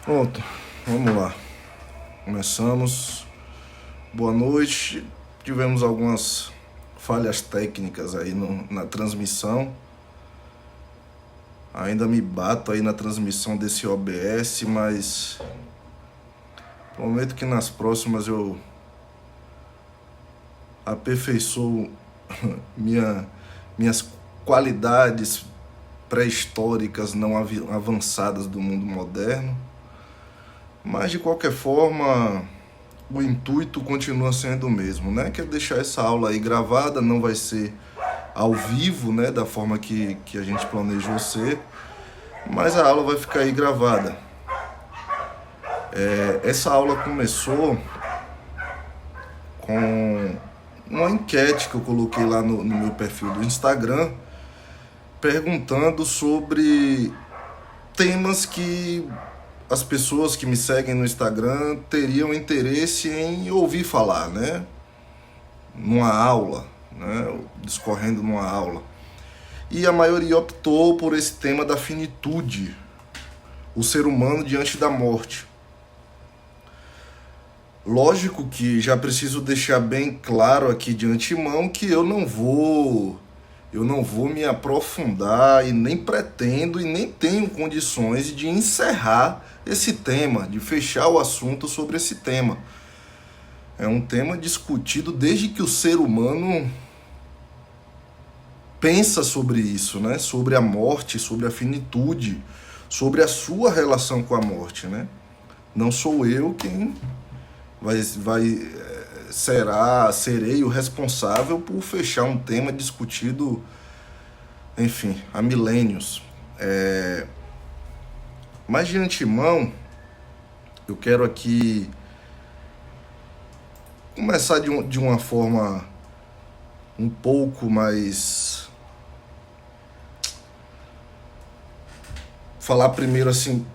Pronto, vamos lá. Começamos. Boa noite. Tivemos algumas falhas técnicas aí na transmissão. Ainda me bato aí na transmissão desse OBS, mas prometo que nas próximas eu aperfeiçoo minhas qualidades pré-históricas não avançadas do mundo moderno. Mas de qualquer forma, o intuito continua sendo o mesmo, né? Que é deixar essa aula aí gravada, não vai ser ao vivo, né? Da forma que a gente planejou ser, mas a aula vai ficar aí gravada. Essa aula começou com uma enquete que eu coloquei lá no meu perfil do Instagram, perguntando sobre temas que as pessoas que me seguem no Instagram teriam interesse em ouvir falar, né? Numa aula, né? Discorrendo numa aula. E a maioria optou por esse tema da finitude, o ser humano diante da morte. Lógico que já preciso deixar bem claro aqui de antemão que eu não vou me aprofundar e nem pretendo e nem tenho condições de encerrar esse tema, de fechar o assunto sobre esse tema. É um tema discutido desde que o ser humano pensa sobre isso, né? Sobre a morte, sobre a finitude, sobre a sua relação com a morte, né? Não sou eu quem serei o responsável por fechar um tema discutido, enfim, há milênios. Mas de antemão, eu quero aqui começar de uma forma um pouco mais... Falar primeiro assim...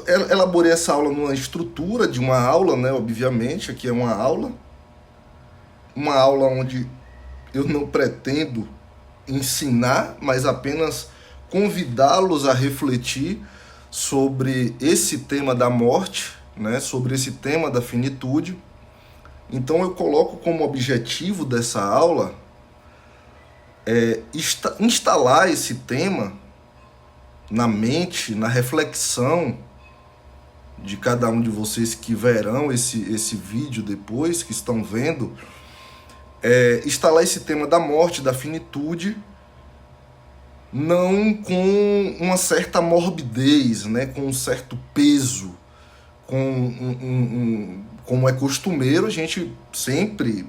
Eu elaborei essa aula numa estrutura de uma aula, né? Obviamente, aqui é uma aula onde eu não pretendo ensinar, mas apenas convidá-los a refletir sobre esse tema da morte, né? Sobre esse tema da finitude. Então eu coloco como objetivo dessa aula instalar esse tema na mente, na reflexão de cada um de vocês que verão esse vídeo depois, que estão vendo, instalar esse tema da morte, da finitude, não com uma certa morbidez, né, com um certo peso, como é costumeiro, a gente sempre,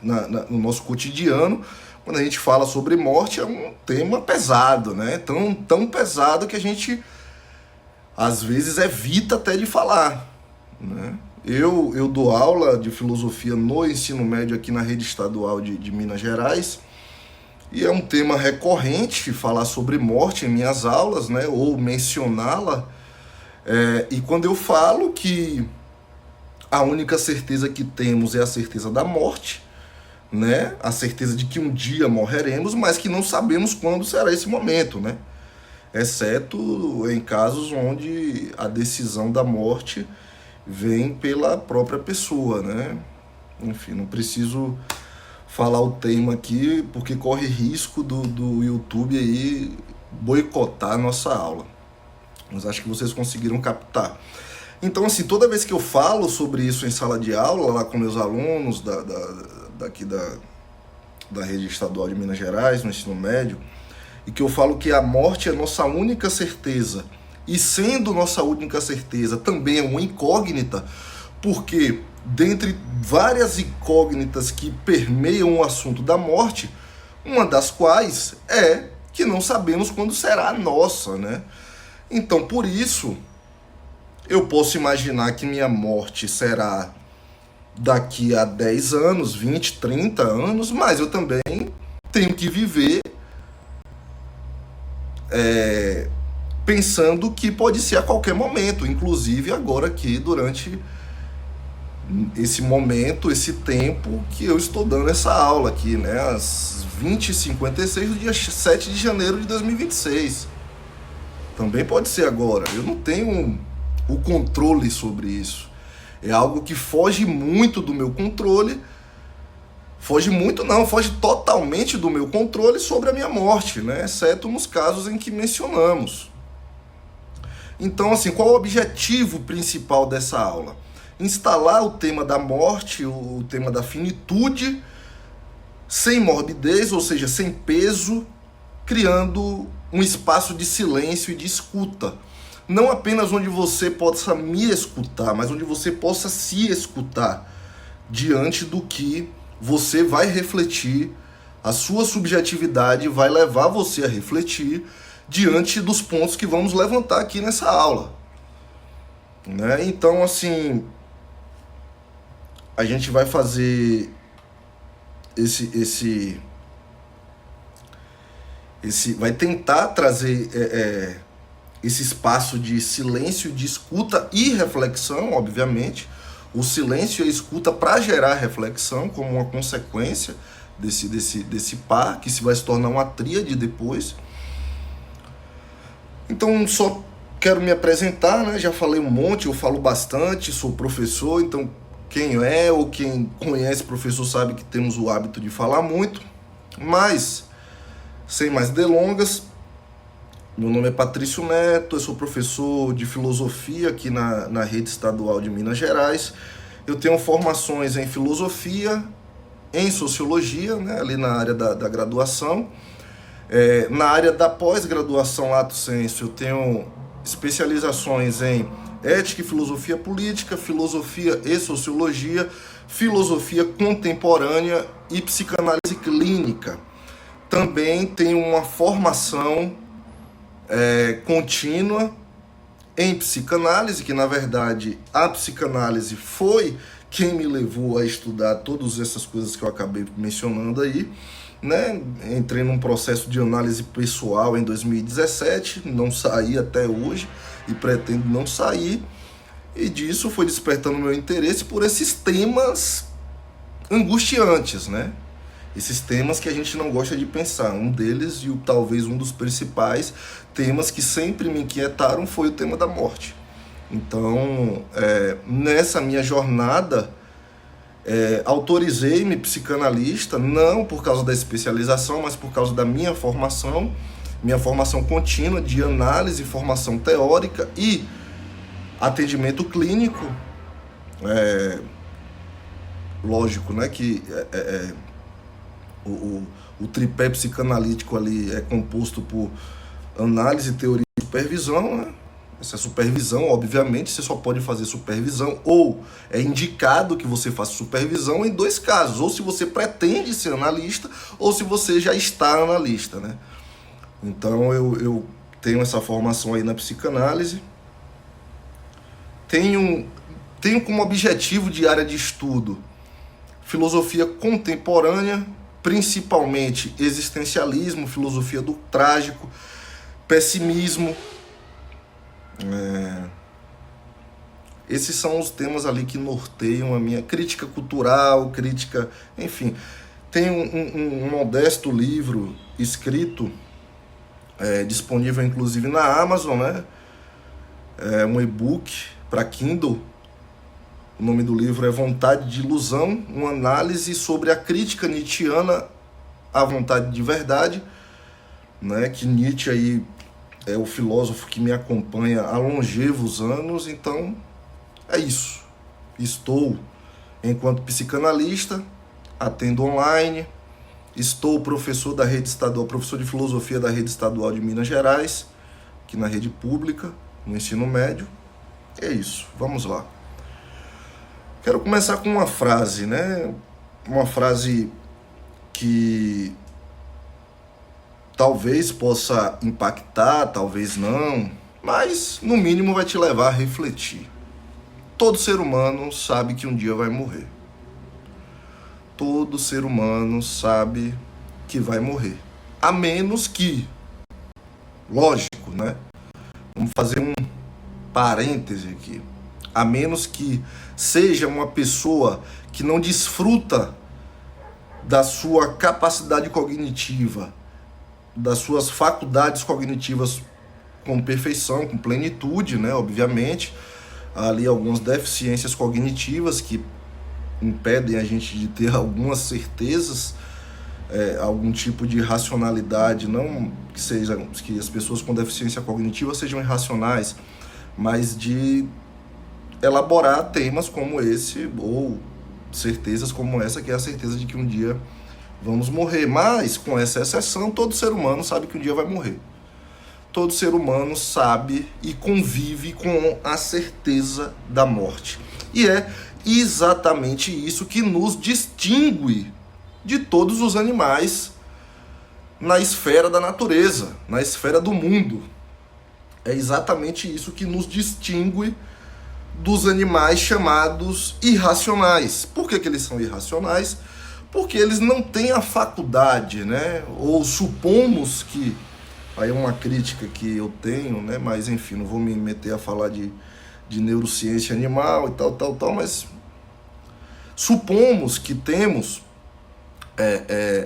no nosso cotidiano, quando a gente fala sobre morte, é um tema pesado, né? Tão pesado que a gente, às vezes, evita até de falar, né? Eu dou aula de filosofia no ensino médio aqui na rede estadual de Minas Gerais, e é um tema recorrente falar sobre morte em minhas aulas, né? Ou mencioná-la. E quando eu falo que a única certeza que temos é a certeza da morte, né? A certeza de que um dia morreremos, mas que não sabemos quando será esse momento, né? Exceto em casos onde a decisão da morte vem pela própria pessoa, né? Enfim, não preciso falar o tema aqui, porque corre risco do YouTube aí boicotar a nossa aula. Mas acho que vocês conseguiram captar. Então, assim, toda vez que eu falo sobre isso em sala de aula, lá com meus alunos daqui da rede estadual de Minas Gerais, no ensino médio, e que eu falo que a morte é nossa única certeza, e sendo nossa única certeza também é uma incógnita, porque dentre várias incógnitas que permeiam o assunto da morte, uma das quais é que não sabemos quando será a nossa, né? Então, por isso, eu posso imaginar que minha morte será daqui a 10 anos, 20, 30 anos, mas eu também tenho que viver pensando que pode ser a qualquer momento, inclusive agora aqui durante esse momento, esse tempo que eu estou dando essa aula aqui, né, às 20h56 do dia 7 de janeiro de 2026. Também pode ser agora. Eu não tenho o controle sobre isso. É algo que foge muito do meu controle. Foge muito não, foge totalmente do meu controle sobre a minha morte, né? Exceto nos casos em que mencionamos. Então, assim, qual é o objetivo principal dessa aula? Instalar o tema da morte, o tema da finitude, sem morbidez, ou seja, sem peso, criando um espaço de silêncio e de escuta. Não apenas onde você possa me escutar, mas onde você possa se escutar diante do que você vai refletir, a sua subjetividade vai levar você a refletir diante dos pontos que vamos levantar aqui nessa aula. Né? Então, assim, a gente vai fazer vai tentar trazer esse espaço de silêncio, de escuta e reflexão, obviamente. O silêncio e a escuta para gerar reflexão como uma consequência desse par, que se vai se tornar uma tríade depois. Então, só quero me apresentar, né? Já falei um monte, eu falo bastante, sou professor, então quem é ou quem conhece professor sabe que temos o hábito de falar muito. Mas, sem mais delongas, meu nome é Patrício Neto, eu sou professor de filosofia aqui na Rede Estadual de Minas Gerais. Eu tenho formações em filosofia, em sociologia, né, ali na área da graduação. Na área da pós-graduação lato sensu, eu tenho especializações em ética e filosofia política, filosofia e sociologia, filosofia contemporânea e psicanálise clínica. Também tenho uma formação contínua em psicanálise, que na verdade a psicanálise foi quem me levou a estudar todas essas coisas que eu acabei mencionando aí, né? Entrei num processo de análise pessoal em 2017, não saí até hoje e pretendo não sair, e disso foi despertando meu interesse por esses temas angustiantes, né? Esses temas que a gente não gosta de pensar. Um deles, e talvez um dos principais temas que sempre me inquietaram, foi o tema da morte. Então, nessa minha jornada, autorizei-me psicanalista, não por causa da especialização, mas por causa da minha formação contínua de análise, formação teórica e atendimento clínico. Lógico, né, que o tripé psicanalítico ali é composto por análise, teoria e supervisão, né? Essa supervisão, obviamente, você só pode fazer supervisão, ou é indicado que você faça supervisão em dois casos, ou se você pretende ser analista, ou se você já está analista, né? Então eu tenho essa formação aí na psicanálise, tenho como objetivo de área de estudo filosofia contemporânea, principalmente existencialismo, filosofia do trágico, pessimismo. Esses são os temas ali que norteiam a minha crítica cultural, crítica, enfim. Tem um modesto livro escrito, disponível inclusive na Amazon, né? Um e-book para Kindle. O nome do livro é Vontade de Ilusão, uma análise sobre a crítica nietzschiana à vontade de verdade, né? Que Nietzsche aí é o filósofo que me acompanha há longevos anos. Então, é isso. Estou, enquanto psicanalista, atendo online, estou professor da rede estadual, professor de filosofia da Rede Estadual de Minas Gerais, aqui na rede pública, no ensino médio. É isso, vamos lá. Quero começar com uma frase, né? Uma frase que talvez possa impactar, talvez não, mas no mínimo vai te levar a refletir. Todo ser humano sabe que um dia vai morrer. Todo ser humano sabe que vai morrer. A menos que, lógico, né? Vamos fazer um parêntese aqui. A menos que seja uma pessoa que não desfruta da sua capacidade cognitiva, das suas faculdades cognitivas com perfeição, com plenitude, né, obviamente, há ali algumas deficiências cognitivas que impedem a gente de ter algumas certezas, algum tipo de racionalidade, não que as pessoas com deficiência cognitiva sejam irracionais, mas de elaborar temas como esse, ou certezas como essa, que é a certeza de que um dia vamos morrer. Mas, com essa exceção, todo ser humano sabe que um dia vai morrer. Todo ser humano sabe e convive com a certeza da morte. E é exatamente isso que nos distingue de todos os animais na esfera da natureza, na esfera do mundo. É exatamente isso que nos distingue dos animais chamados irracionais. Por que eles são irracionais? Porque eles não têm a faculdade, né? Ou supomos que... Aí é uma crítica que eu tenho, né? Mas enfim, não vou me meter a falar de neurociência animal e tal, mas supomos que temos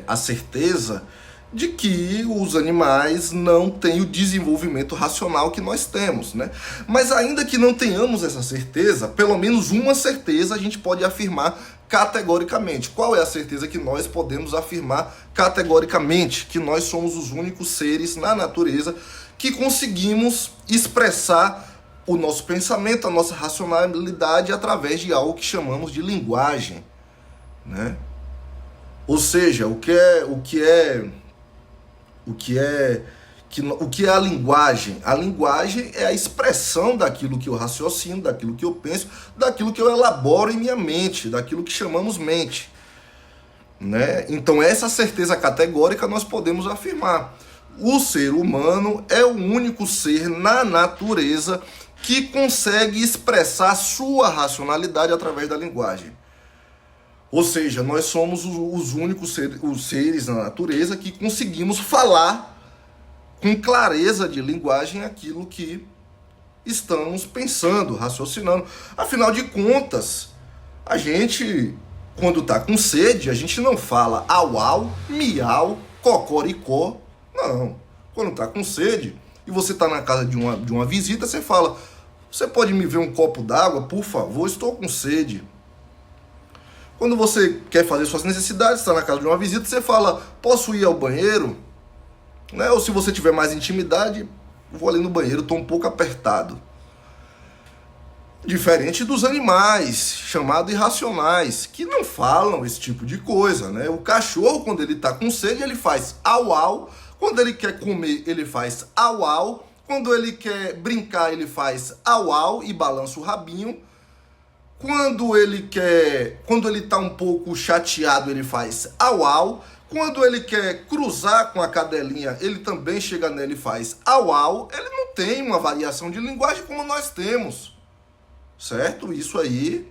a certeza de que os animais não têm o desenvolvimento racional que nós temos, né? Mas ainda que não tenhamos essa certeza, pelo menos uma certeza a gente pode afirmar categoricamente. Qual é a certeza que nós podemos afirmar categoricamente? Que nós somos os únicos seres na natureza que conseguimos expressar o nosso pensamento, a nossa racionalidade através de algo que chamamos de linguagem, né? Ou seja, o que é a linguagem? A linguagem é a expressão daquilo que eu raciocino, daquilo que eu penso, daquilo que eu elaboro em minha mente, daquilo que chamamos mente, né? Então essa certeza categórica nós podemos afirmar. O ser humano é o único ser na natureza que consegue expressar sua racionalidade através da linguagem. Ou seja, nós somos os únicos seres na natureza que conseguimos falar com clareza de linguagem aquilo que estamos pensando, raciocinando. Afinal de contas, a gente, quando está com sede, a gente não fala au au, miau, cocoricó. Não. Quando está com sede e você está na casa de uma visita, você fala: você pode me ver um copo d'água, por favor? Estou com sede. Quando você quer fazer suas necessidades, está na casa de uma visita, você fala: posso ir ao banheiro? Né? Ou se você tiver mais intimidade, vou ali no banheiro, estou um pouco apertado. Diferente dos animais, chamados irracionais, que não falam esse tipo de coisa, né? O cachorro, quando ele está com sede, ele faz au au. Quando ele quer comer, ele faz au au. Quando ele quer brincar, ele faz au au e balança o rabinho. Quando ele está um pouco chateado, ele faz au au. Quando ele quer cruzar com a cadelinha, ele também chega nela e faz au au. Ele não tem uma variação de linguagem como nós temos, certo? Isso aí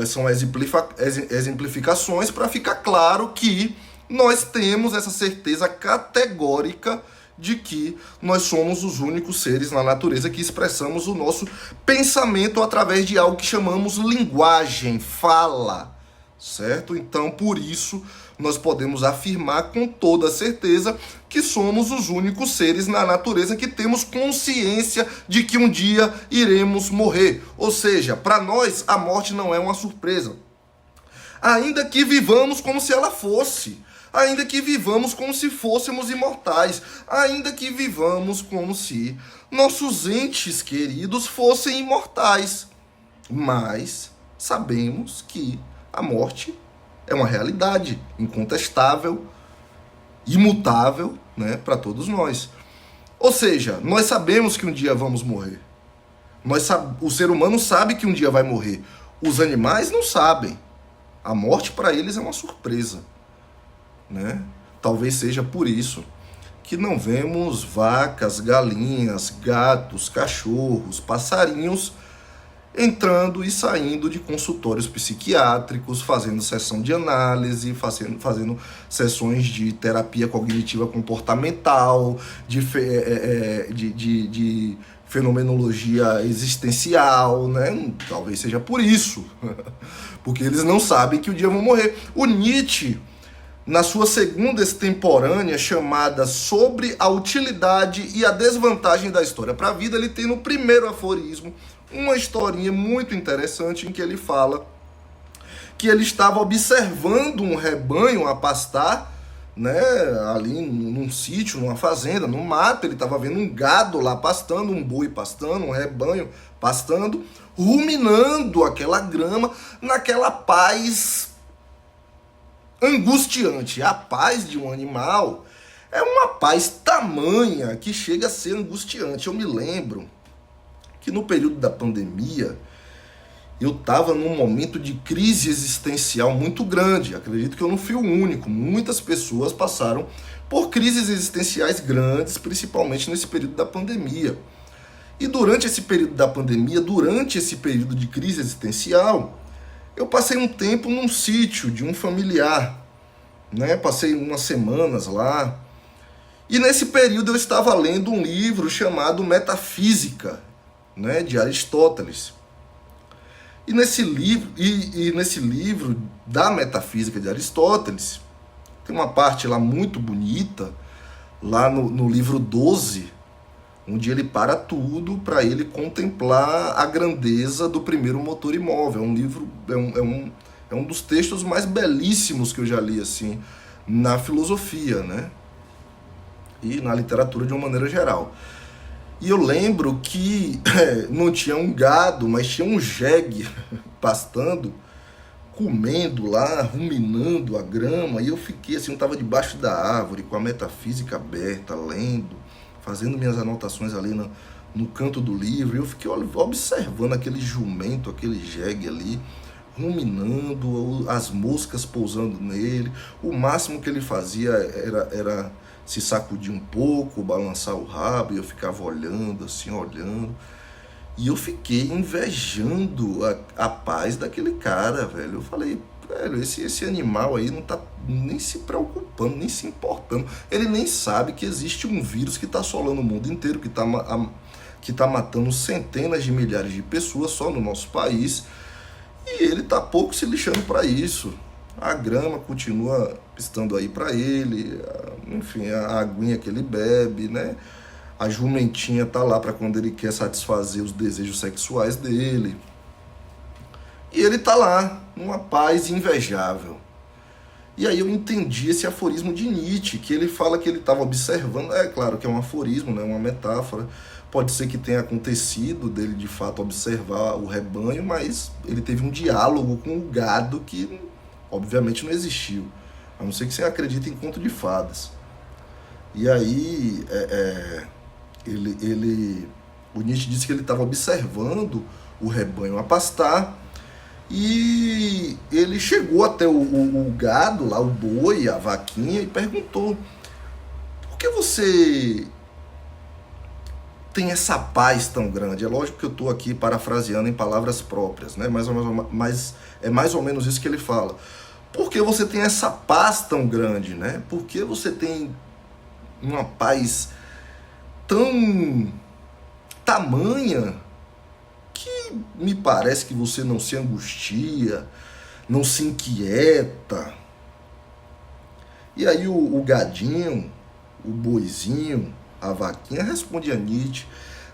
são exemplificações para ficar claro que nós temos essa certeza categórica de que nós somos os únicos seres na natureza que expressamos o nosso pensamento através de algo que chamamos linguagem, fala, certo? Então, por isso, nós podemos afirmar com toda certeza que somos os únicos seres na natureza que temos consciência de que um dia iremos morrer. Ou seja, para nós, a morte não é uma surpresa. Ainda que vivamos como se ela fosse. Ainda que vivamos como se fôssemos imortais, ainda que vivamos como se nossos entes queridos fossem imortais. Mas sabemos que a morte é uma realidade incontestável, imutável, né, para todos nós. Ou seja, nós sabemos que um dia vamos morrer. O ser humano sabe que um dia vai morrer. Os animais não sabem. A morte para eles é uma surpresa. Né? Talvez seja por isso que não vemos vacas, galinhas, gatos, cachorros, passarinhos entrando e saindo de consultórios psiquiátricos, fazendo sessão de análise, fazendo sessões de terapia cognitiva comportamental, de fenomenologia existencial, né? Talvez seja por isso, porque eles não sabem que um dia vão morrer. O Nietzsche, na sua segunda extemporânea, chamada Sobre a Utilidade e a Desvantagem da História para a Vida, ele tem no primeiro aforismo uma historinha muito interessante em que ele fala que ele estava observando um rebanho a pastar, né, ali num sítio, numa fazenda, no mato. Ele estava vendo um gado lá pastando, um boi pastando, um rebanho pastando, ruminando aquela grama naquela paz angustiante. A paz de um animal é uma paz tamanha que chega a ser angustiante. Eu me lembro que no período da pandemia eu estava num momento de crise existencial muito grande. Acredito que eu não fui o único. Muitas pessoas passaram por crises existenciais grandes, principalmente nesse período da pandemia. E durante esse período da pandemia, durante esse período de crise existencial, eu passei um tempo num sítio de um familiar, né? Passei umas semanas lá. E nesse período eu estava lendo um livro chamado Metafísica, né, de Aristóteles. E nesse livro da Metafísica de Aristóteles, tem uma parte lá muito bonita, lá no livro 12, onde ele para tudo para ele contemplar a grandeza do primeiro motor imóvel. É um livro, é um dos textos mais belíssimos que eu já li assim na filosofia, né? E na literatura de uma maneira geral. E eu lembro que não tinha um gado, mas tinha um jegue pastando, comendo lá, ruminando a grama. E eu fiquei assim, eu estava debaixo da árvore, com a Metafísica aberta, lendo, fazendo minhas anotações ali no canto do livro. E eu fiquei observando aquele jumento, aquele jegue ali, ruminando, as moscas pousando nele. O máximo que ele fazia era se sacudir um pouco, balançar o rabo, e eu ficava olhando, assim, olhando. E eu fiquei invejando a paz daquele cara, velho. Eu falei, velho, esse animal aí não tá nem se preocupando, nem se importando. Ele nem sabe que existe um vírus que tá assolando o mundo inteiro, que tá matando centenas de milhares de pessoas só no nosso país. E ele tá pouco se lixando para isso. A grama continua estando aí para ele, enfim, a aguinha que ele bebe, né? A jumentinha tá lá para quando ele quer satisfazer os desejos sexuais dele. E ele tá lá, numa paz invejável. E aí eu entendi esse aforismo de Nietzsche, que ele fala que ele estava observando, é claro que é um aforismo, né? Uma metáfora. Pode ser que tenha acontecido dele de fato observar o rebanho, mas ele teve um diálogo com o gado que obviamente não existiu, a não ser que você acredite em conto de fadas. E aí o Nietzsche disse que ele estava observando o rebanho a pastar, e ele chegou até o gado lá, o boi, a vaquinha, e perguntou: por que você tem essa paz tão grande? É lógico que eu estou aqui parafraseando em palavras próprias, né? Mas é mais ou menos isso que ele fala. Por que você tem essa paz tão grande, né? Por que você tem uma paz tão tamanha que me parece que você não se angustia, não se inquieta? E aí o gadinho, o boizinho, a vaquinha responde a Nietzsche: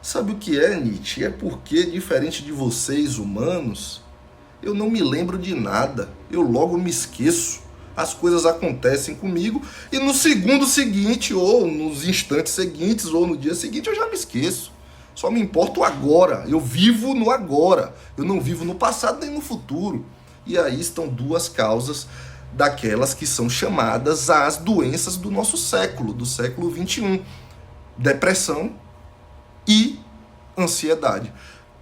sabe o que é, Nietzsche? É porque, diferente de vocês humanos, eu não me lembro de nada, eu logo me esqueço. As coisas acontecem comigo e no segundo seguinte, ou nos instantes seguintes, ou no dia seguinte, eu já me esqueço. Só me importa o agora, eu vivo no agora, eu não vivo no passado nem no futuro. E aí estão duas causas daquelas que são chamadas as doenças do nosso século, do século XXI. Depressão e ansiedade.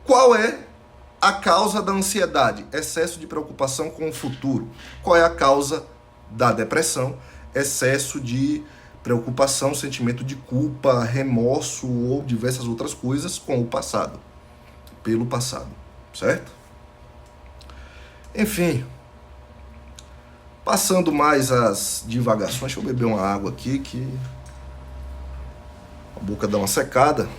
Qual é a causa da ansiedade? Excesso de preocupação com o futuro. Qual é a causa da depressão? Excesso de preocupação, sentimento de culpa, remorso ou diversas outras coisas com o passado. Pelo passado, certo? Enfim, passando mais as divagações, deixa eu beber uma água aqui que a boca dá uma secada.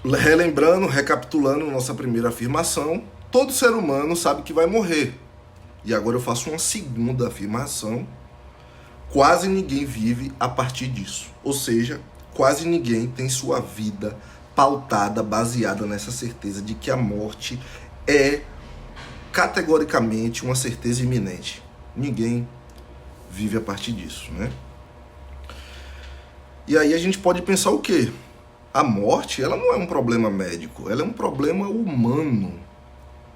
Relembrando, recapitulando nossa primeira afirmação, todo ser humano sabe que vai morrer. E agora eu faço uma segunda afirmação. Quase ninguém vive a partir disso. Ou seja, quase ninguém tem sua vida pautada, baseada nessa certeza de que a morte é categoricamente uma certeza iminente. Ninguém vive a partir disso, né? E aí a gente pode pensar o quê? A morte, ela não é um problema médico, ela é um problema humano.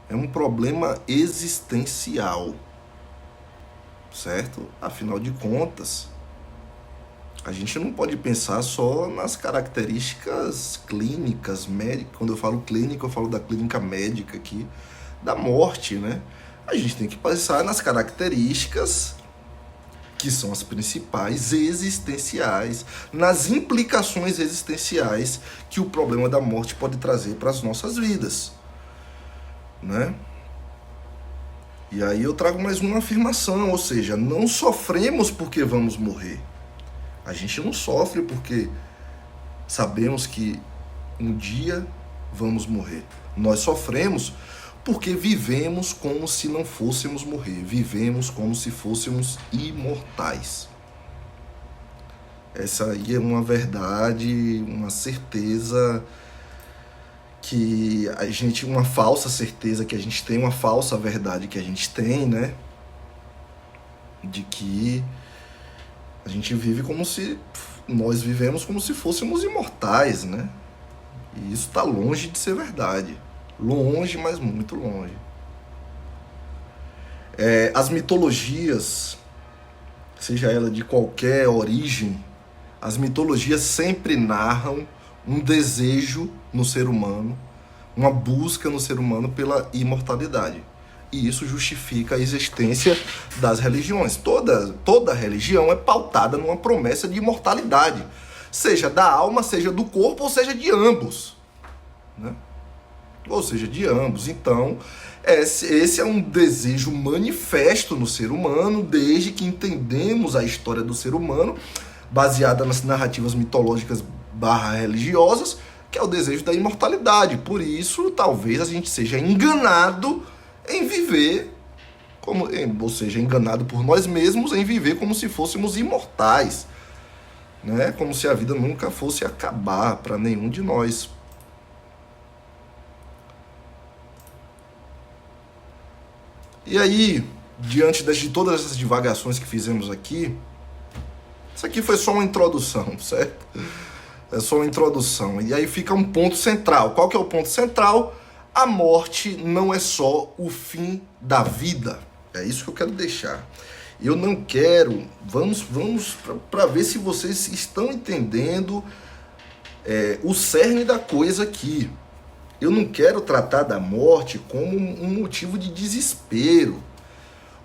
É um problema existencial. Certo? Afinal de contas, a gente não pode pensar só nas características clínicas, médicas. Quando eu falo clínica, eu falo da clínica médica aqui, da morte, né? A gente tem que pensar nas características que são as principais existenciais, nas implicações existenciais que o problema da morte pode trazer para as nossas vidas, né? E aí eu trago mais uma afirmação, ou seja, não sofremos porque vamos morrer. A gente não sofre porque sabemos que um dia vamos morrer. Nós sofremos porque vivemos como se não fôssemos morrer. Vivemos como se fôssemos imortais. Essa aí é uma verdade, uma certeza que a gente, uma falsa certeza que a gente tem, uma falsa verdade que a gente tem, né? De que a gente vive como se, nós vivemos como se fôssemos imortais, né? E isso está longe de ser verdade. Longe, mas muito longe. As mitologias, seja ela de qualquer origem, as mitologias sempre narram um desejo no ser humano, uma busca no ser humano pela imortalidade. E isso justifica a existência das religiões. Toda religião é pautada numa promessa de imortalidade, seja da alma, seja do corpo, ou seja de ambos, né? Ou seja, de ambos. Então, esse é um desejo manifesto no ser humano, desde que entendemos a história do ser humano, baseada nas narrativas mitológicas /religiosas, que é o desejo da imortalidade. Por isso, talvez a gente seja enganado em viver, ou seja, enganado por nós mesmos em viver como se fôssemos imortais, né? Como se a vida nunca fosse acabar para nenhum de nós. E aí, diante de todas essas divagações que fizemos aqui, isso aqui foi só uma introdução, certo? É só uma introdução. E aí fica um ponto central. Qual que é o ponto central? A morte não é só o fim da vida. É isso que eu quero deixar. Eu não quero... Vamos para ver se vocês estão entendendo o cerne da coisa aqui. Eu não quero tratar da morte como um motivo de desespero,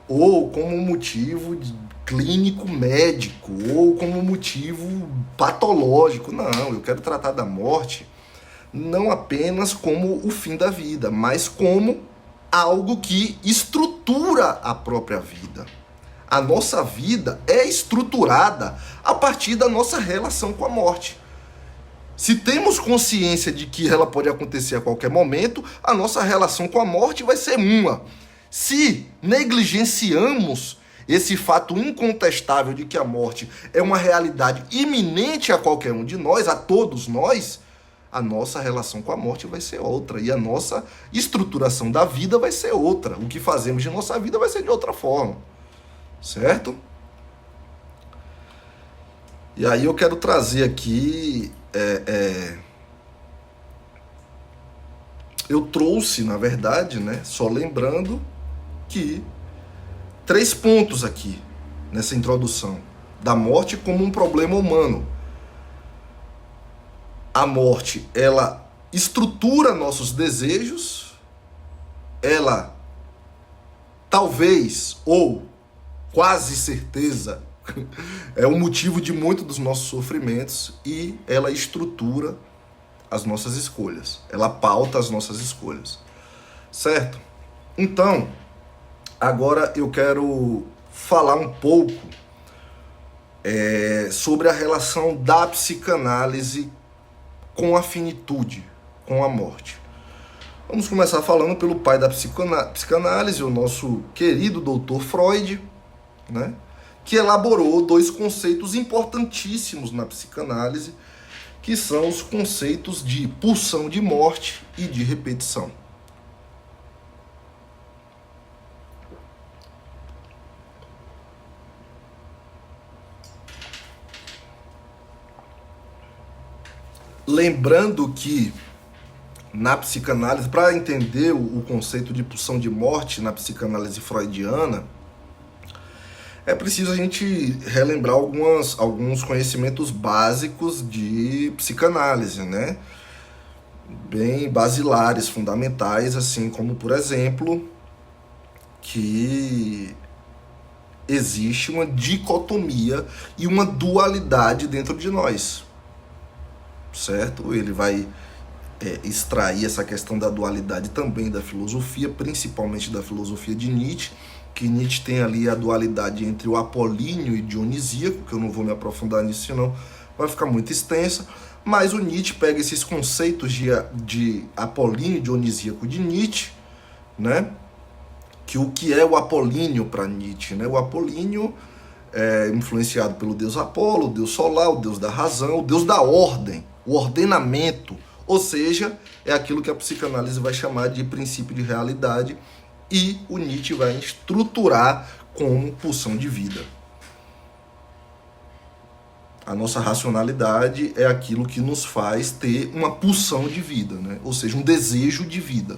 ou como um motivo clínico médico, ou como um motivo patológico. Não, eu quero tratar da morte não apenas como o fim da vida, mas como algo que estrutura a própria vida. A nossa vida é estruturada a partir da nossa relação com a morte. Se temos consciência de que ela pode acontecer a qualquer momento, a nossa relação com a morte vai ser uma. Se negligenciamos esse fato incontestável de que a morte é uma realidade iminente a qualquer um de nós, a todos nós, a nossa relação com a morte vai ser outra. E a nossa estruturação da vida vai ser outra. O que fazemos de nossa vida vai ser de outra forma. Certo? E aí eu quero trazer aqui... Eu trouxe, na verdade, né, só lembrando que 3 pontos aqui nessa introdução da morte como um problema humano. A morte, ela estrutura nossos desejos, ela talvez ou quase certeza é o motivo de muito dos nossos sofrimentos, e ela estrutura as nossas escolhas. Ela pauta as nossas escolhas. Certo? Então, agora eu quero falar um pouco sobre a relação da psicanálise com a finitude. com a morte. Vamos começar falando pelo pai da psicanálise, o nosso querido doutor Freud, né, que elaborou dois conceitos importantíssimos na psicanálise, que são os conceitos de pulsão de morte e de repetição. Lembrando que na psicanálise, para entender o conceito de pulsão de morte na psicanálise freudiana, é preciso a gente relembrar alguns conhecimentos básicos de psicanálise, né? Bem basilares, fundamentais, assim como, por exemplo, que existe uma dicotomia e uma dualidade dentro de nós, certo? Ele vai extrair essa questão da dualidade também da filosofia, principalmente da filosofia de Nietzsche, que Nietzsche tem ali a dualidade entre o apolíneo e dionisíaco, que eu não vou me aprofundar nisso, senão vai ficar muito extensa, mas o Nietzsche pega esses conceitos de apolíneo e dionisíaco de Nietzsche, né? Que o que é o apolíneo para Nietzsche, né? O apolíneo é influenciado pelo deus Apolo, o deus solar, o deus da razão, o deus da ordem, o ordenamento. Ou seja, é aquilo que a psicanálise vai chamar de princípio de realidade e o Nietzsche vai estruturar como pulsão de vida. A nossa racionalidade é aquilo que nos faz ter uma pulsão de vida, né? Ou seja, um desejo de vida.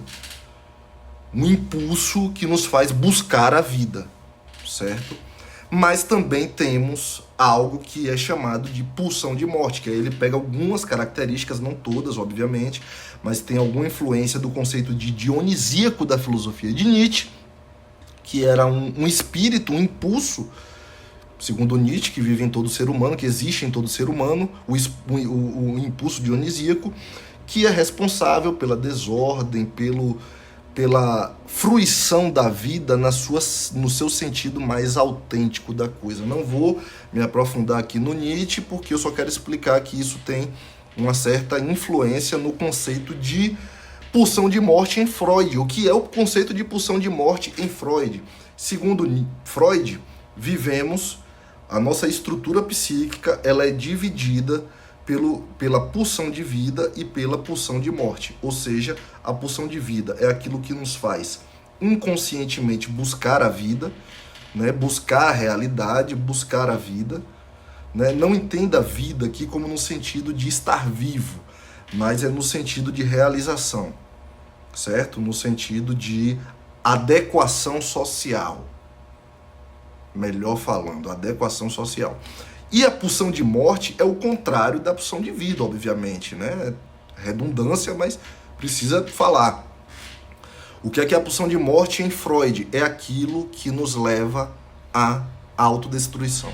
Um impulso que nos faz buscar a vida, certo? Mas também temos algo que é chamado de pulsão de morte, que aí ele pega algumas características, não todas, obviamente, mas tem alguma influência do conceito de dionisíaco da filosofia de Nietzsche, que era um espírito, um impulso, segundo Nietzsche, que vive em todo ser humano, que existe em todo ser humano, o impulso dionisíaco, que é responsável pela desordem, pela fruição da vida no seu sentido mais autêntico da coisa. Não vou me aprofundar aqui no Nietzsche, porque eu só quero explicar que isso tem uma certa influência no conceito de pulsão de morte em Freud. O que é o conceito de pulsão de morte em Freud? Segundo Freud, a nossa estrutura psíquica ela é dividida pela pulsão de vida e pela pulsão de morte. Ou seja, a pulsão de vida é aquilo que nos faz inconscientemente buscar a vida, né? Buscar a realidade, buscar a vida. Né? Não entenda a vida aqui como no sentido de estar vivo, mas é no sentido de realização, certo? No sentido de adequação social. Melhor falando, adequação social. E a pulsão de morte é o contrário da pulsão de vida, obviamente, né? Redundância, mas precisa falar. O que é a pulsão de morte em Freud? É aquilo que nos leva à autodestruição.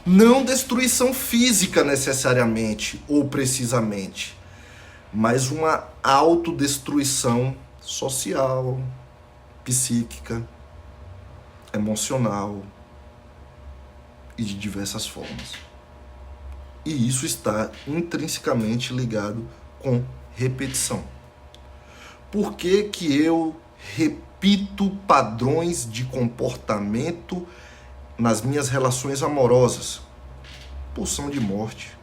Não destruição física necessariamente ou precisamente, mas uma autodestruição social, psíquica, emocional, e de diversas formas. E isso está intrinsecamente ligado com repetição. Por que que eu repito padrões de comportamento nas minhas relações amorosas? Pulsão de morte.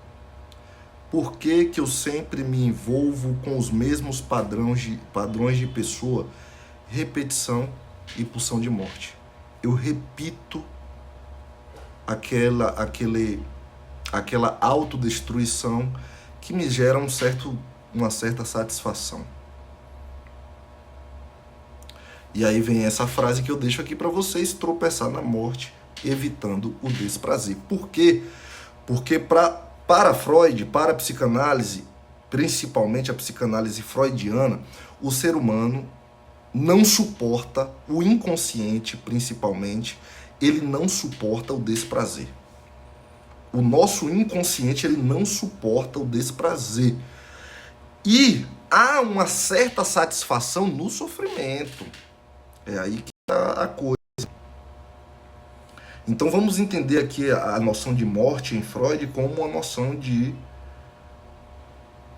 Por que que eu sempre me envolvo com os mesmos padrões de pessoa? Repetição e pulsão de morte. Eu repito aquela autodestruição que me gera uma certa satisfação. E aí vem essa frase que eu deixo aqui para vocês: tropeçar na morte, evitando o desprazer. Por quê? Porque para Freud, para a psicanálise, principalmente a psicanálise freudiana, o ser humano não suporta, o inconsciente principalmente, ele não suporta o desprazer. O nosso inconsciente, ele não suporta o desprazer. E há uma certa satisfação no sofrimento. É aí que está a coisa. Então vamos entender aqui a noção de morte em Freud como uma noção de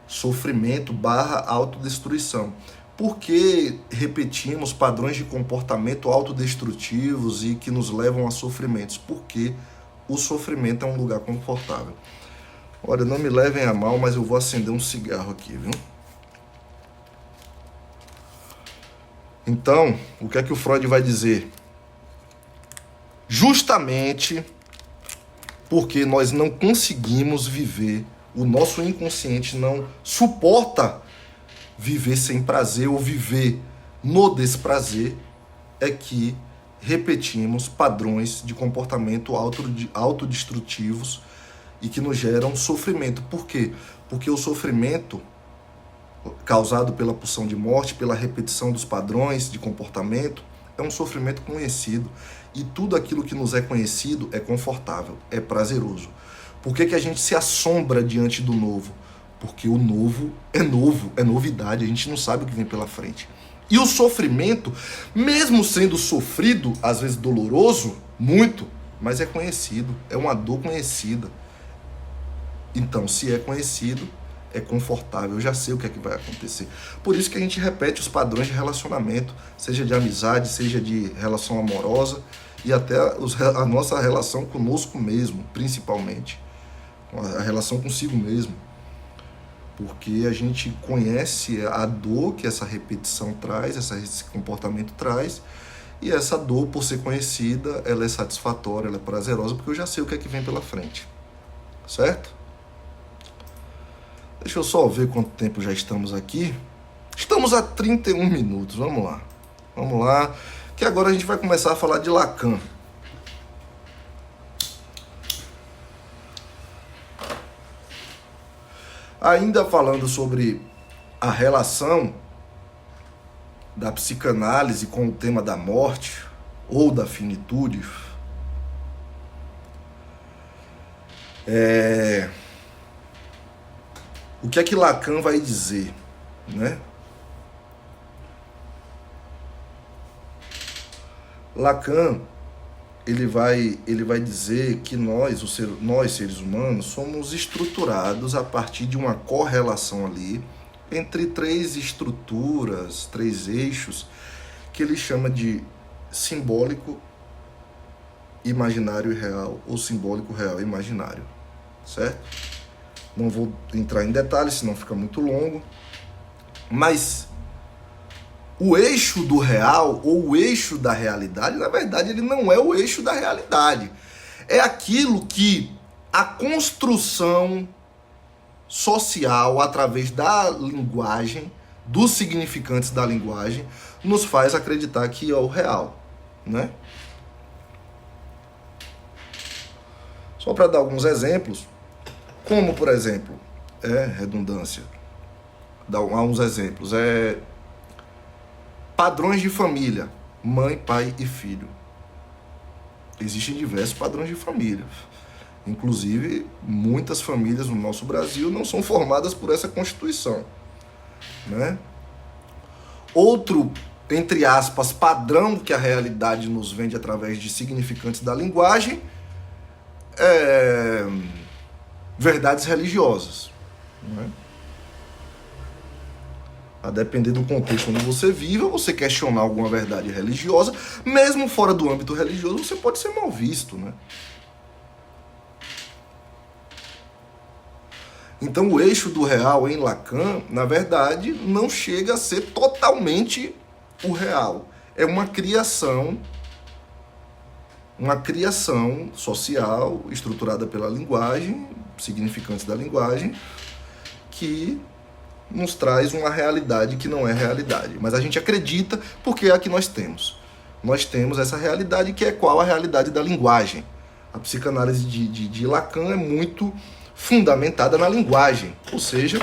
sofrimento barra autodestruição. Por que repetimos padrões de comportamento autodestrutivos e que nos levam a sofrimentos? Porque o sofrimento é um lugar confortável. Olha, não me levem a mal, mas eu vou acender um cigarro aqui, viu? Então, o que é que o Freud vai dizer? Justamente porque nós não conseguimos viver, o nosso inconsciente não suporta viver sem prazer ou viver no desprazer, é que repetimos padrões de comportamento autodestrutivos e que nos geram sofrimento. Por quê? Porque o sofrimento causado pela pulsão de morte, pela repetição dos padrões de comportamento, é um sofrimento conhecido. E tudo aquilo que nos é conhecido é confortável, é prazeroso. Por que a gente se assombra diante do novo? Porque o novo, é novidade, a gente não sabe o que vem pela frente. E o sofrimento, mesmo sendo sofrido, às vezes doloroso, muito, mas é conhecido, é uma dor conhecida. Então, se é conhecido, é confortável, eu já sei o que é que vai acontecer. Por isso que a gente repete os padrões de relacionamento, seja de amizade, seja de relação amorosa e até a nossa relação conosco mesmo, principalmente. A relação consigo mesmo. Porque a gente conhece a dor que essa repetição traz, esse comportamento traz, e essa dor, por ser conhecida, ela é satisfatória, ela é prazerosa, porque eu já sei o que é que vem pela frente. Certo? Deixa eu só ver quanto tempo já estamos aqui. Estamos a 31 minutos, vamos lá. Vamos lá, que agora a gente vai começar a falar de Lacan. Ainda falando sobre a relação da psicanálise com o tema da morte ou da finitude, o que é que Lacan vai dizer, né? Lacan, ele vai dizer que nós seres humanos, somos estruturados a partir de uma correlação ali entre três estruturas, três eixos, que ele chama de simbólico, imaginário e real, ou simbólico, real e imaginário, certo? Não vou entrar em detalhes, senão fica muito longo, mas o eixo do real ou o eixo da realidade, na verdade, ele não é o eixo da realidade. É aquilo que a construção social, através da linguagem, dos significantes da linguagem, nos faz acreditar que é o real, né? Só para dar alguns exemplos, como, por exemplo, redundância, dar uns exemplos, padrões de família, mãe, pai e filho. Existem diversos padrões de família. Inclusive, muitas famílias no nosso Brasil não são formadas por essa Constituição, né? Outro, entre aspas, padrão que a realidade nos vende através de significantes da linguagem é verdades religiosas, né? A depender do contexto onde você vive, você questionar alguma verdade religiosa, mesmo fora do âmbito religioso, você pode ser mal visto, né? Então, o eixo do real em Lacan, na verdade, não chega a ser totalmente o real. É uma criação social estruturada pela linguagem, significantes da linguagem, que nos traz uma realidade que não é realidade. Mas a gente acredita porque é a que nós temos. Nós temos essa realidade que é qual? A realidade da linguagem. A psicanálise de Lacan é muito fundamentada na linguagem. Ou seja,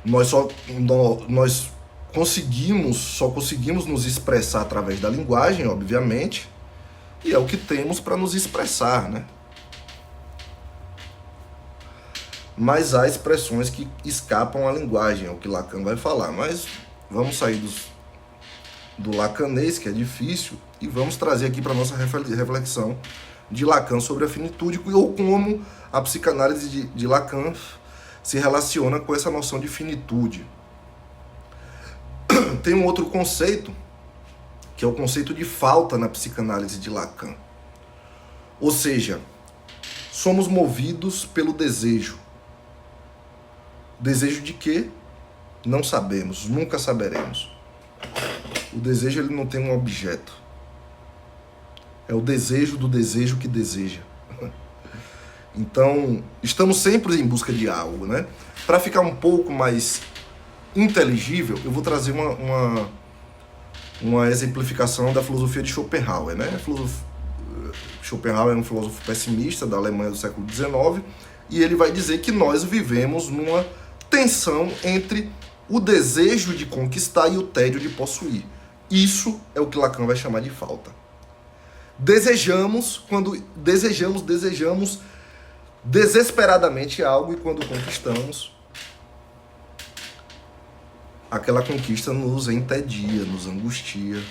nós só conseguimos nos expressar através da linguagem, obviamente, e é o que temos para nos expressar, né? Mas há expressões que escapam à linguagem, é o que Lacan vai falar. Mas vamos sair do lacanês, que é difícil, e vamos trazer aqui para a nossa reflexão de Lacan sobre a finitude, ou como a psicanálise de Lacan se relaciona com essa noção de finitude. Tem um outro conceito, que é o conceito de falta na psicanálise de Lacan. Ou seja, somos movidos pelo desejo. Desejo de quê? Não sabemos, nunca saberemos. O desejo, ele não tem um objeto. É o desejo do desejo que deseja. Então, estamos sempre em busca de algo, né? Para ficar um pouco mais inteligível, eu vou trazer uma exemplificação da filosofia de Schopenhauer, né? Schopenhauer é um filósofo pessimista da Alemanha do século XIX, e ele vai dizer que nós vivemos numa tensão entre o desejo de conquistar e o tédio de possuir. Isso é o que Lacan vai chamar de falta. Desejamos desesperadamente algo, e quando conquistamos, aquela conquista nos entedia, nos angustia.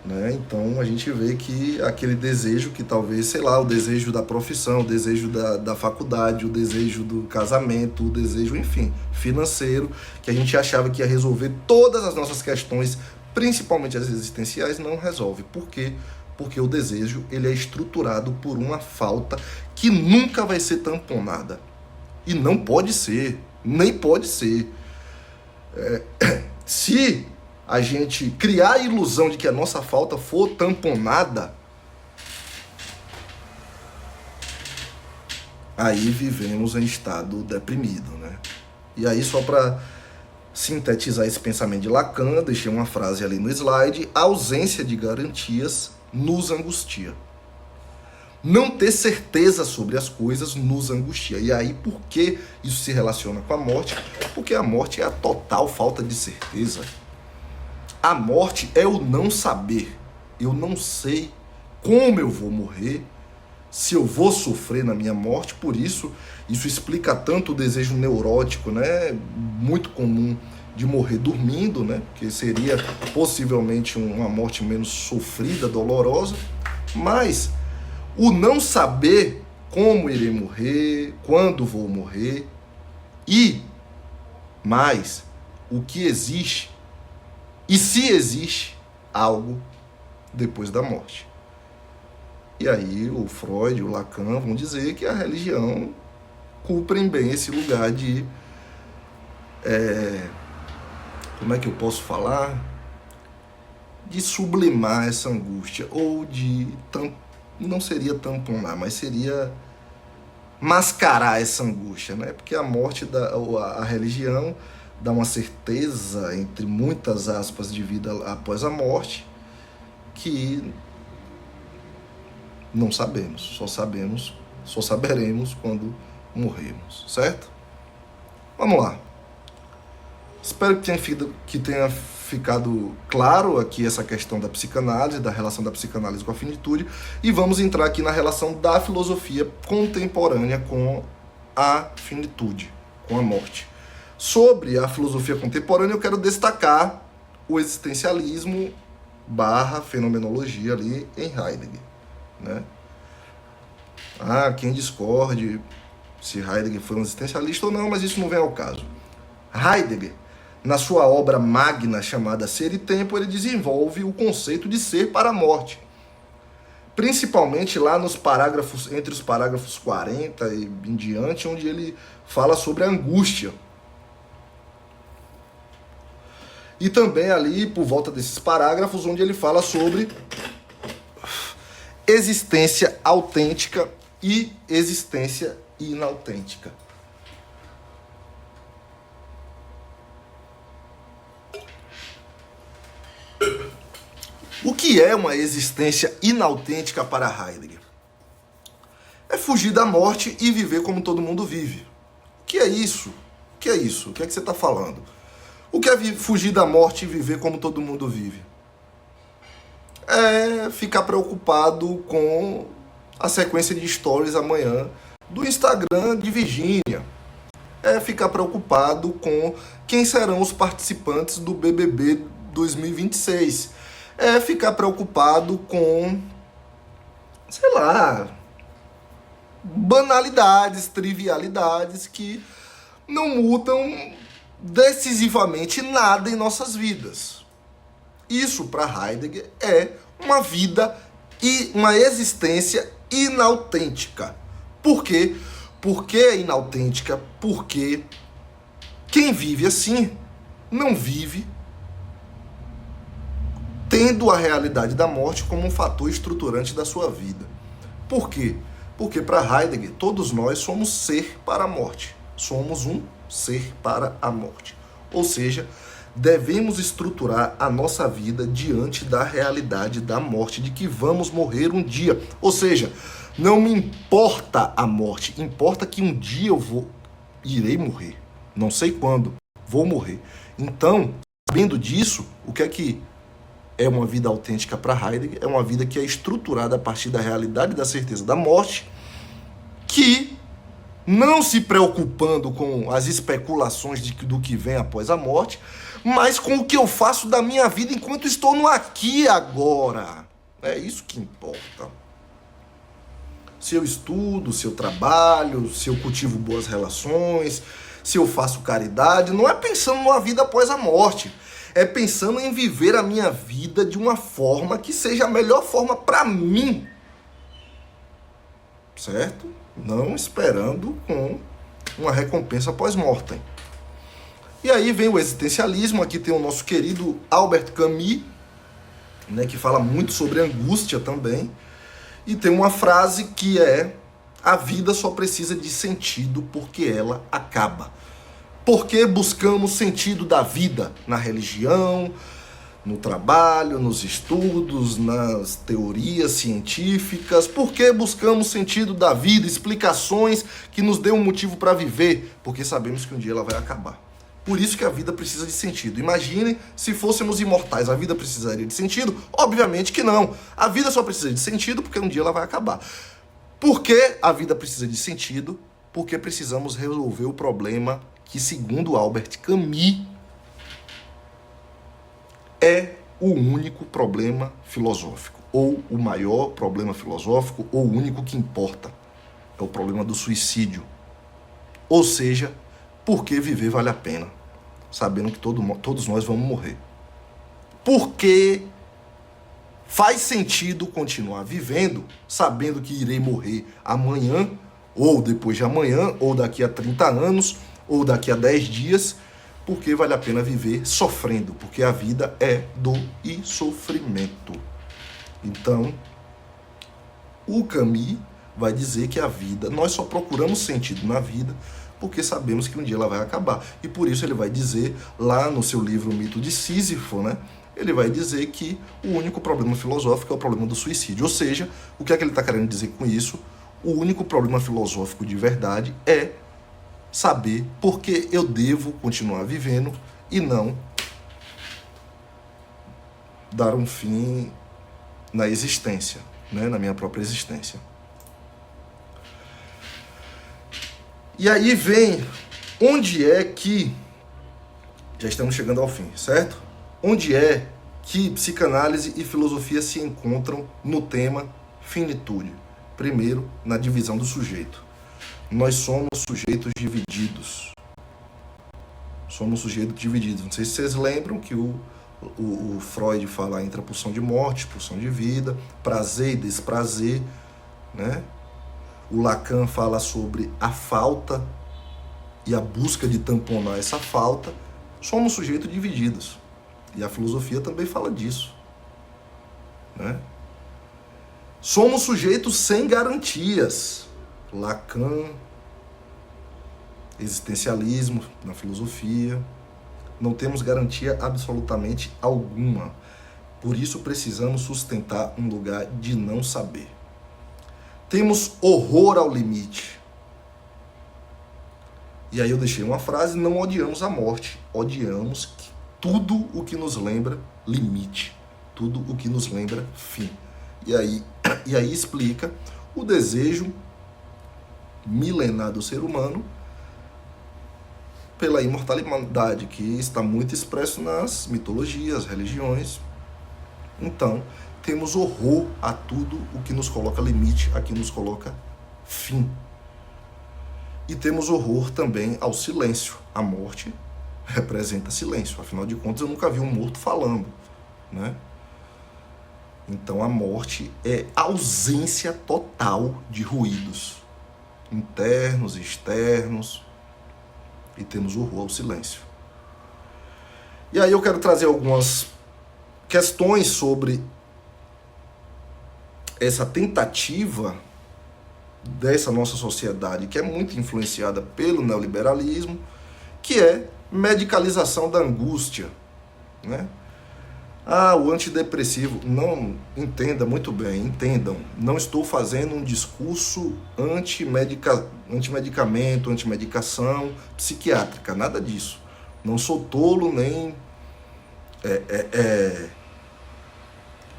Né? Então a gente vê que aquele desejo que talvez, sei lá, o desejo da profissão, o desejo da faculdade, o desejo do casamento, o desejo, enfim, financeiro, que a gente achava que ia resolver todas as nossas questões, principalmente as existenciais, não resolve. Por quê? Porque o desejo, ele é estruturado por uma falta que nunca vai ser tamponada. E não pode ser, nem pode ser. Se a gente criar a ilusão de que a nossa falta for tamponada, aí vivemos em estado deprimido, né? E aí, só para sintetizar esse pensamento de Lacan, deixei uma frase ali no slide: a ausência de garantias nos angustia. Não ter certeza sobre as coisas nos angustia. E aí, por que isso se relaciona com a morte? Porque a morte é a total falta de certeza. A morte é o não saber. Eu não sei como eu vou morrer, se eu vou sofrer na minha morte. Por isso explica tanto o desejo neurótico, né? Muito comum de morrer dormindo, né? Que seria possivelmente uma morte menos sofrida, dolorosa. Mas o não saber como irei morrer, quando vou morrer, e mais, o que existe, e se existe algo depois da morte. E aí o Freud e o Lacan vão dizer que a religião cumprem bem esse lugar de... como é que eu posso falar? De sublimar essa angústia, ou de... não seria tamponar, mas seria mascarar essa angústia, né? Porque a morte, a religião dá uma certeza, entre muitas aspas, de vida após a morte, que não sabemos, só saberemos quando morrermos, certo? Vamos lá. Espero que tenha ficado claro aqui essa questão da psicanálise, da relação da psicanálise com a finitude, e vamos entrar aqui na relação da filosofia contemporânea com a finitude, com a morte. Sobre a filosofia contemporânea, eu quero destacar o existencialismo / fenomenologia ali em Heidegger, né? Quem discorde se Heidegger foi um existencialista ou não, mas isso não vem ao caso. Heidegger, na sua obra magna chamada Ser e Tempo, ele desenvolve o conceito de ser para a morte. Principalmente lá nos parágrafos, entre os parágrafos 40 e em diante, onde ele fala sobre a angústia. E também ali, por volta desses parágrafos, onde ele fala sobre existência autêntica e existência inautêntica. O que é uma existência inautêntica para Heidegger? É fugir da morte e viver como todo mundo vive. O que é isso? O que é isso? O que é que você está falando? O que é fugir da morte e viver como todo mundo vive? É ficar preocupado com a sequência de stories amanhã do Instagram de Virgínia. É ficar preocupado com quem serão os participantes do BBB 2026. É ficar preocupado com, sei lá, banalidades, trivialidades que não mudam decisivamente nada em nossas vidas. Isso, para Heidegger, é uma vida e uma existência inautêntica. Por quê? Por que é inautêntica? Porque quem vive assim não vive tendo a realidade da morte como um fator estruturante da sua vida. Por quê? Porque para Heidegger, todos nós somos ser para a morte. Somos um ser para a morte. Ou seja, devemos estruturar a nossa vida diante da realidade da morte, de que vamos morrer um dia. Ou seja, não me importa a morte, importa que um dia irei morrer. Não sei quando, vou morrer. Então, sabendo disso, o que é uma vida autêntica para Heidegger? É uma vida que é estruturada a partir da realidade e da certeza da morte, que, não se preocupando com as especulações do que vem após a morte, mas com o que eu faço da minha vida enquanto estou no aqui e agora. É isso que importa. Se eu estudo, se eu trabalho, se eu cultivo boas relações, se eu faço caridade, não é pensando numa vida após a morte. É pensando em viver a minha vida de uma forma que seja a melhor forma para mim. Certo? Não esperando com uma recompensa pós-mortem. E aí vem o existencialismo. Aqui tem o nosso querido Albert Camus, né, que fala muito sobre angústia também. E tem uma frase que é: a vida só precisa de sentido porque ela acaba. Por que buscamos sentido da vida? Na religião, no trabalho, nos estudos, nas teorias científicas. Por que buscamos sentido da vida, explicações que nos dêem um motivo para viver? Porque sabemos que um dia ela vai acabar. Por isso que a vida precisa de sentido. Imagine se fôssemos imortais, a vida precisaria de sentido? Obviamente que não. A vida só precisa de sentido porque um dia ela vai acabar. Por que a vida precisa de sentido? Porque precisamos resolver o problema que, segundo Albert Camus, é o único problema filosófico, ou o maior problema filosófico, ou o único que importa. É o problema do suicídio. Ou seja, por que viver vale a pena, sabendo que todos nós vamos morrer? Por que faz sentido continuar vivendo, sabendo que irei morrer amanhã, ou depois de amanhã, ou daqui a 30 anos, ou daqui a 10 dias? Porque vale a pena viver sofrendo, porque a vida é dor e sofrimento. Então, o Camus vai dizer que a vida, nós só procuramos sentido na vida porque sabemos que um dia ela vai acabar. E por isso ele vai dizer, lá no seu livro O Mito de Sísifo, né, ele vai dizer que o único problema filosófico é o problema do suicídio. Ou seja, o que é que ele está querendo dizer com isso? O único problema filosófico de verdade é saber por que eu devo continuar vivendo e não dar um fim na existência, né, na minha própria existência. E aí vem onde é que, já estamos chegando ao fim, certo? Onde é que psicanálise e filosofia se encontram no tema finitude? Primeiro, na divisão do sujeito. Nós somos sujeitos divididos. Somos sujeitos divididos. Não sei se vocês lembram que o Freud fala entre a pulsão de morte, pulsão de vida, prazer e desprazer, né? O Lacan fala sobre a falta e a busca de tamponar essa falta. Somos sujeitos divididos. E a filosofia também fala disso, né? Somos sujeitos sem garantias. Lacan, existencialismo na filosofia. Não temos garantia absolutamente alguma. Por isso precisamos sustentar um lugar de não saber. Temos horror ao limite. E aí eu deixei uma frase: não odiamos a morte, odiamos tudo o que nos lembra limite, tudo o que nos lembra fim. E aí explica o desejo milenar do ser humano pela imortalidade, que está muito expresso nas mitologias, religiões. Então, temos horror a tudo o que nos coloca limite, a que nos coloca Fim. E temos horror também ao silêncio. A morte representa silêncio. Afinal de contas, eu nunca vi um morto falando, né? Então a morte é ausência total de ruídos internos, externos, e temos horror ao silêncio. E aí eu quero trazer algumas questões sobre essa tentativa dessa nossa sociedade, que é muito influenciada pelo neoliberalismo, que é medicalização da angústia, né? O antidepressivo, não, entenda muito bem, entendam, não estou fazendo um discurso antimedicamento, antimedicação psiquiátrica, nada disso. Não sou tolo nem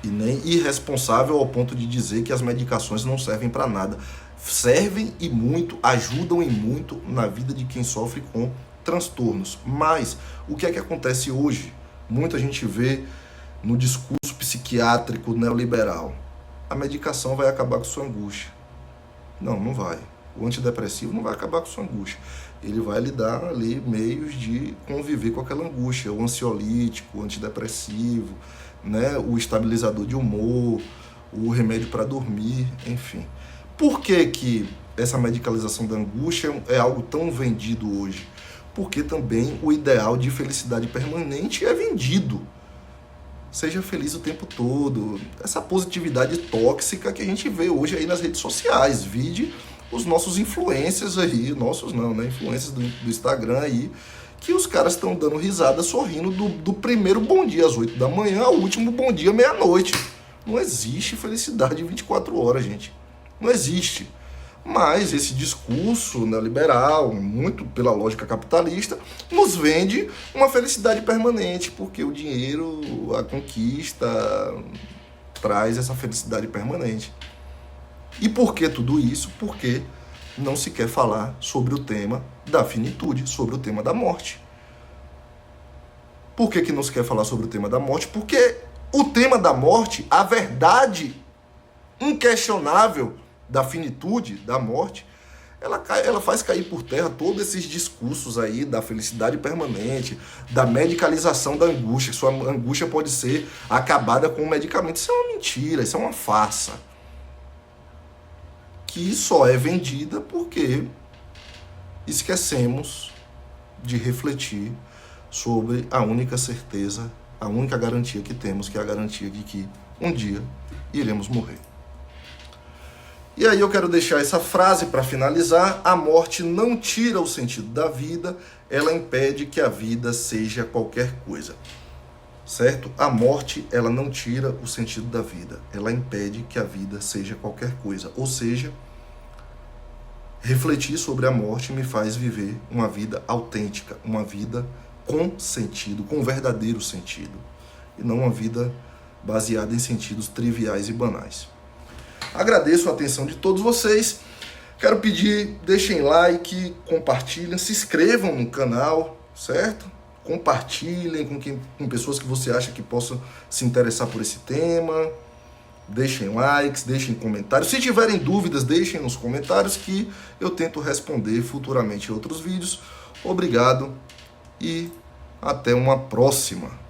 e nem irresponsável ao ponto de dizer que as medicações não servem para nada. Servem e muito, ajudam e muito na vida de quem sofre com transtornos. Mas o que é que acontece hoje? Muita gente vê no discurso psiquiátrico neoliberal: a medicação vai acabar com sua angústia. Não, não vai. O antidepressivo não vai acabar com sua angústia. Ele vai lhe dar ali meios de conviver com aquela angústia. O ansiolítico, o antidepressivo, né? O estabilizador de humor, o remédio para dormir, enfim. Por que essa medicalização da angústia é algo tão vendido hoje? Porque também o ideal de felicidade permanente é vendido. Seja feliz o tempo todo. Essa positividade tóxica que a gente vê hoje aí nas redes sociais. Vide os nossos influencers aí, nossos não, né? Influencers do Instagram aí, que os caras estão dando risada, sorrindo do primeiro bom dia às 8 da manhã ao último bom dia meia-noite. Não existe felicidade em 24 horas, gente. Não existe. Mas esse discurso neoliberal, muito pela lógica capitalista, nos vende uma felicidade permanente, porque o dinheiro, a conquista, traz essa felicidade permanente. E por que tudo isso? Porque não se quer falar sobre o tema da finitude, sobre o tema da morte. Por que não se quer falar sobre o tema da morte? Porque o tema da morte, a verdade inquestionável da finitude, da morte, ela faz cair por terra todos esses discursos aí da felicidade permanente, da medicalização da angústia, que sua angústia pode ser acabada com um medicamento. Isso é uma mentira, isso é uma farsa, que só é vendida porque esquecemos de refletir sobre a única certeza, a única garantia que temos, que é a garantia de que um dia iremos morrer. E aí eu quero deixar essa frase para finalizar: a morte não tira o sentido da vida, ela impede que a vida seja qualquer coisa. Certo? A morte, ela não tira o sentido da vida, ela impede que a vida seja qualquer coisa. Ou seja, refletir sobre a morte me faz viver uma vida autêntica, uma vida com sentido, com verdadeiro sentido, e não uma vida baseada em sentidos triviais e banais. Agradeço a atenção de todos vocês. Quero pedir, deixem like, compartilhem, se inscrevam no canal, certo? Compartilhem com pessoas que você acha que possam se interessar por esse tema. Deixem likes, deixem comentários. Se tiverem dúvidas, deixem nos comentários que eu tento responder futuramente em outros vídeos. Obrigado e até uma próxima.